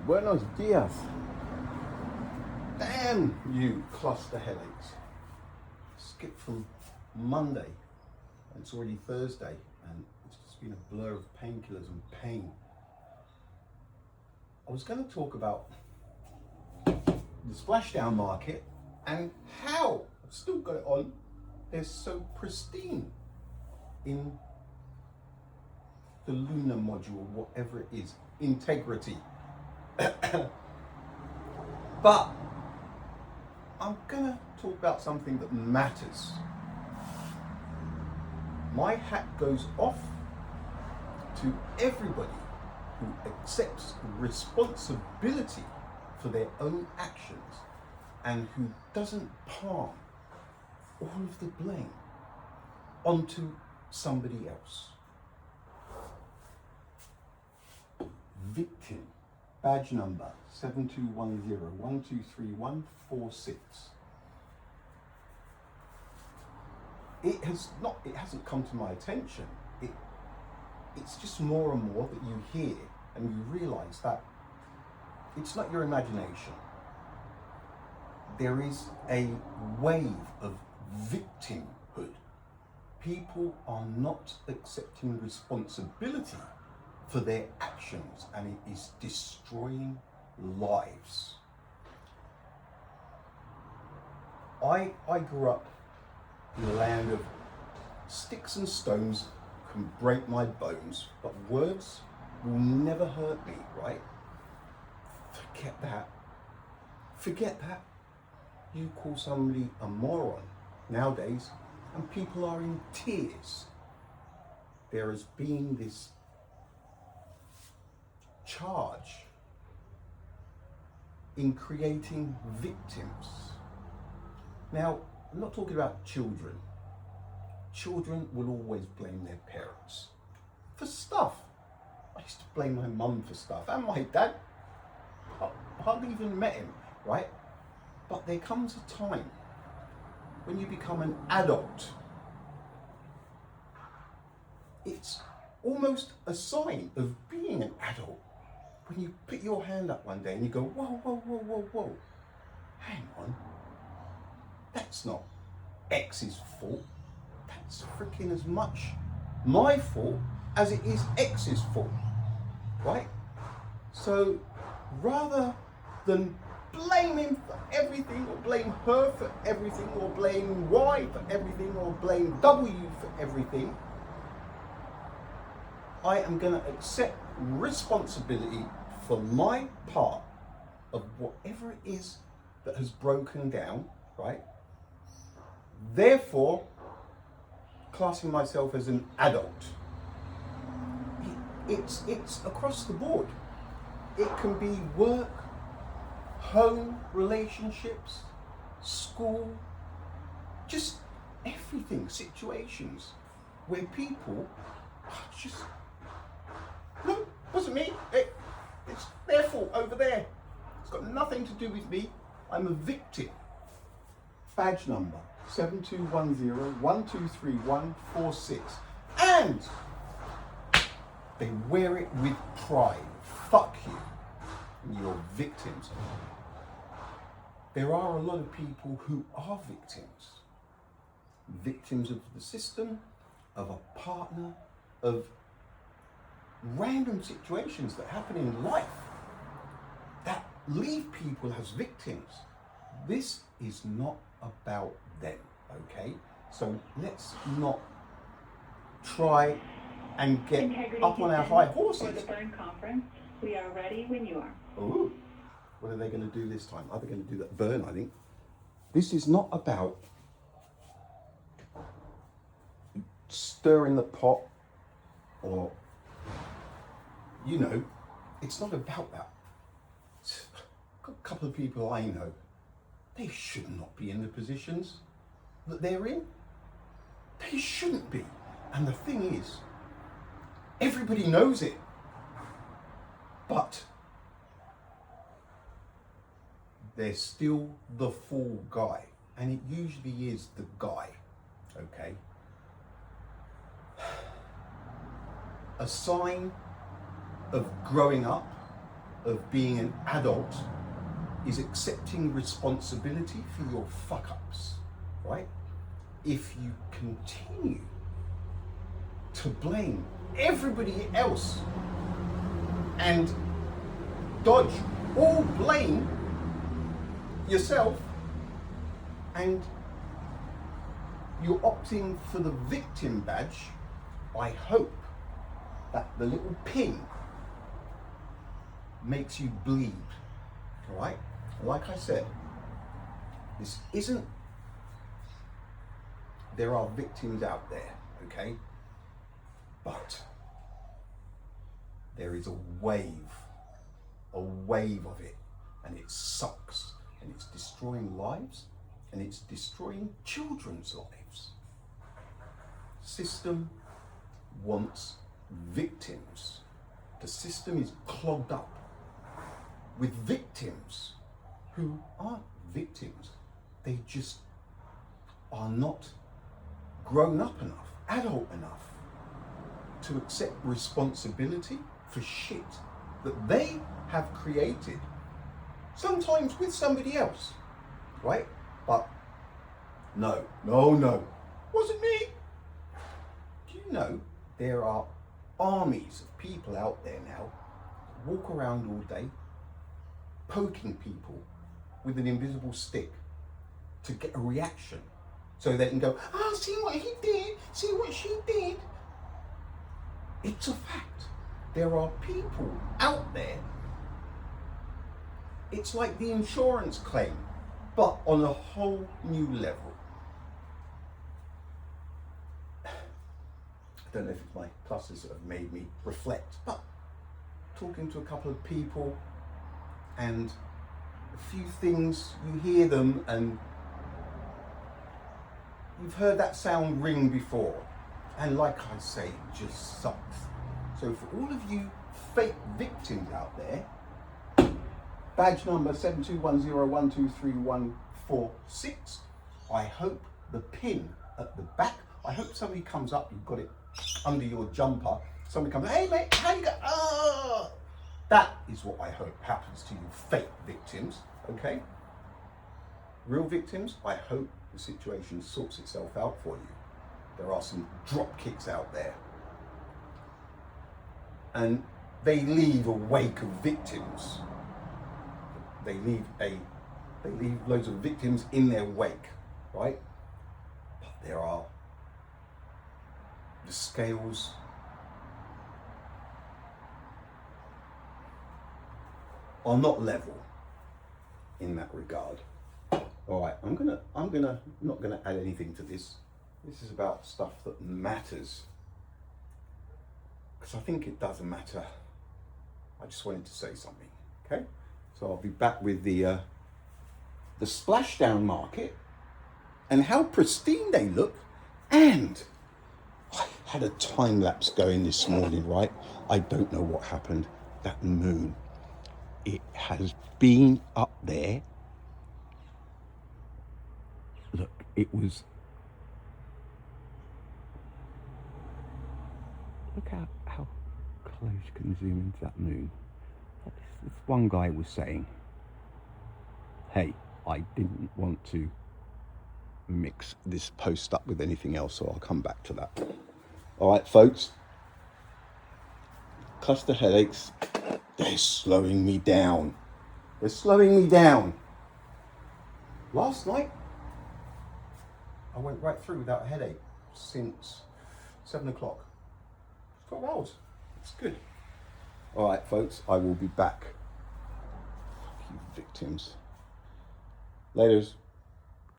Buenos dias. Damn you cluster headaches. Skip from Monday, and it's already Thursday, and it's just been a blur of painkillers and pain. I was going to talk about the splashdown market and how I've still got it on. They're so pristine in the lunar module, whatever it is, integrity. But I'm gonna talk about something that matters. My hat goes off to everybody who accepts responsibility for their own actions and who doesn't palm all of the blame onto somebody else. Victim, badge number 7210123146. It hasn't come to my attention. It's just more and more that you hear and you realize that it's not your imagination. There is a wave of victimhood. People are not accepting responsibility for their actions, and it is destroying lives. I grew up in a land of sticks and stones can break my bones, but words will never hurt me, right? Forget that. Forget that. You call somebody a moron nowadays, and people are in tears. There has been this charge in creating victims. Now, I'm not talking about children. Children will always blame their parents for stuff. I used to blame my mum for stuff, and my dad. I hardly even met him, right? But there comes a time when you become an adult. It's almost a sign of being an adult when you put your hand up one day and you go, whoa, whoa, whoa, whoa, whoa. Hang on. That's not X's fault. That's freaking as much my fault as it is X's fault, right? So rather than blame him for everything, or blame her for everything, or blame Y for everything, or blame W for everything, I am going to accept responsibility for my part of whatever it is that has broken down, right? Therefore, classing myself as an adult. It's across the board. It can be work, home, relationships, school, just everything, situations where people are just, no, it wasn't me, it's their fault over there. It's got nothing to do with me. I'm a victim. Badge number 7210123146. And they wear it with pride. Fuck you and your victims. There are a lot of people who are victims. Victims of the system, of a partner, of random situations that happen in life that leave people as victims. This is not about them, okay? So let's not try and get Integrity up on our high horses. For the Burn Conference, we are ready when you are. Oh, what are they going to do this time? Are they going to do that burn, I think? This is not about stirring the pot or, you know, it's not about that. A couple of people I know, they should not be in the positions that they're in. They shouldn't be. And the thing is, everybody knows it. But they're still the fall guy. And it usually is the guy, okay? A sign of growing up of being an adult is accepting responsibility for your fuck ups, right? If you continue to blame everybody else and dodge all blame yourself, and you're opting for the victim badge, I hope that the little pin makes you bleed, all right? Like I said, this isn't, there are victims out there, okay? But there is a wave of it, and it sucks, and it's destroying lives, and it's destroying children's lives. System wants victims. The system is clogged up with victims who aren't victims. They just are not grown up enough, adult enough to accept responsibility for shit that they have created, sometimes with somebody else, right? But no, wasn't me. Do you know there are armies of people out there now that walk around all day poking people with an invisible stick to get a reaction, so they can go, oh, see what he did, see what she did. It's a fact. There are people out there. It's like the insurance claim, but on a whole new level. I don't know if it's my classes that have made me reflect, but talking to a couple of people and a few things, you hear them and you've heard that sound ring before. And like I say, it just sucks. So for all of you fake victims out there, badge number 7210123146, I hope the pin at the back, I hope somebody comes up, you've got it under your jumper, somebody comes, hey mate, how you go? Oh! That is what I hope happens to you fake victims, okay? Real victims, I hope the situation sorts itself out for you. There are some drop kicks out there, and they leave a wake of victims. They leave loads of victims in their wake, right? But there are, the scales are not level in that regard. All right, I'm not gonna add anything to this. This is about stuff that matters, because I think it doesn't matter. I just wanted to say something, okay? So I'll be back with the splashdown market and how pristine they look. And I had a time lapse going this morning, right? I don't know what happened. That moon, it has been up there. Look, it was, look how close you can zoom into that moon. This one guy was saying, hey, I didn't want to mix this post up with anything else, so I'll come back to that. All right, folks, cluster headaches, they're slowing me down. They're slowing me down. Last night, I went right through without a headache since 7 o'clock. 12 hours. It's good. All right, folks, I will be back. You victims. Laters.